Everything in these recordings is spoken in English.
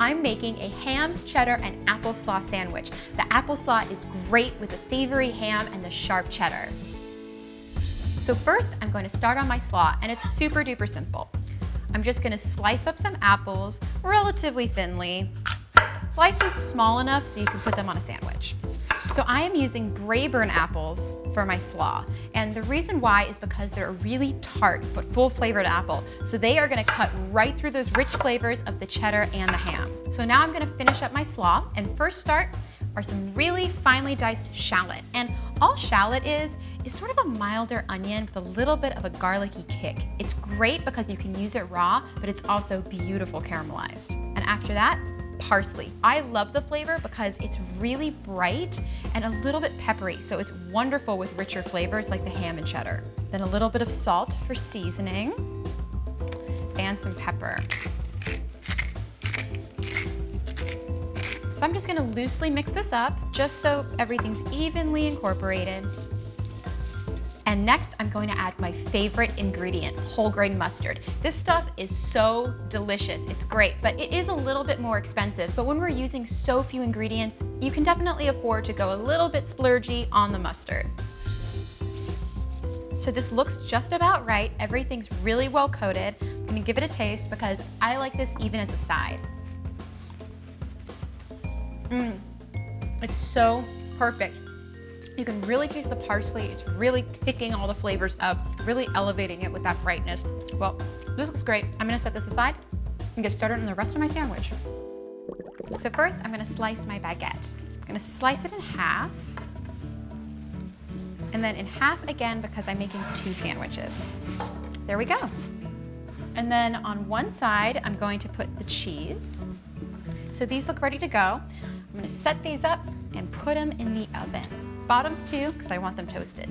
I'm making a ham, cheddar, and apple slaw sandwich. The apple slaw is great with the savory ham and the sharp cheddar. So first, I'm going to start on my slaw, and it's super duper simple. I'm just gonna slice up some apples relatively thinly. Slices small enough so you can put them on a sandwich. So I am using Braeburn apples for my slaw. And the reason why is because they're a really tart but full flavored apple. So they are gonna cut right through those rich flavors of the cheddar and the ham. So now I'm gonna finish up my slaw, and first start are some really finely diced shallot. And all shallot is sort of a milder onion with a little bit of a garlicky kick. It's great because you can use it raw, but it's also beautiful caramelized. And after that, parsley. I love the flavor because it's really bright and a little bit peppery, so it's wonderful with richer flavors like the ham and cheddar. Then a little bit of salt for seasoning and some pepper. So I'm just gonna loosely mix this up just so everything's evenly incorporated. And next, I'm going to add my favorite ingredient, whole grain mustard. This stuff is so delicious, it's great, but it is a little bit more expensive. But when we're using so few ingredients, you can definitely afford to go a little bit splurgy on the mustard. So this looks just about right. Everything's really well coated. I'm gonna give it a taste because I like this even as a side. It's so perfect. You can really taste the parsley. It's really kicking all the flavors up, really elevating it with that brightness. Well, this looks great. I'm gonna set this aside and get started on the rest of my sandwich. So first, I'm gonna slice my baguette. I'm gonna slice it in half, and then in half again because I'm making 2 sandwiches. There we go. And then on one side, I'm going to put the cheese. So these look ready to go. I'm gonna set these up and put them in the oven. Bottoms too, because I want them toasted.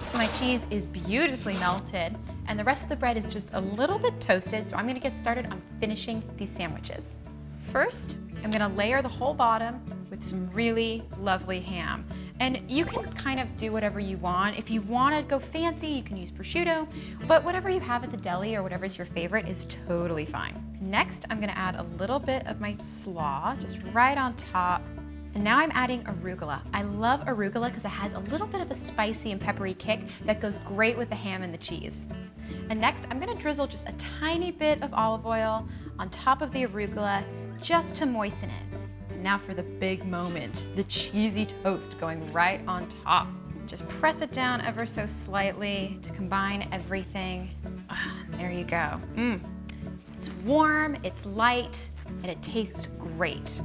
So my cheese is beautifully melted, and the rest of the bread is just a little bit toasted, so I'm gonna get started on finishing these sandwiches. First, I'm gonna layer the whole bottom with some really lovely ham. And you can kind of do whatever you want. If you want to go fancy, you can use prosciutto, but whatever you have at the deli or whatever's your favorite is totally fine. Next, I'm gonna add a little bit of my slaw, just right on top. And now I'm adding arugula. I love arugula because it has a little bit of a spicy and peppery kick that goes great with the ham and the cheese. And next, I'm gonna drizzle just a tiny bit of olive oil on top of the arugula just to moisten it. Now for the big moment, the cheesy toast going right on top. Just press it down ever so slightly to combine everything. There you go. It's warm, it's light, and it tastes great.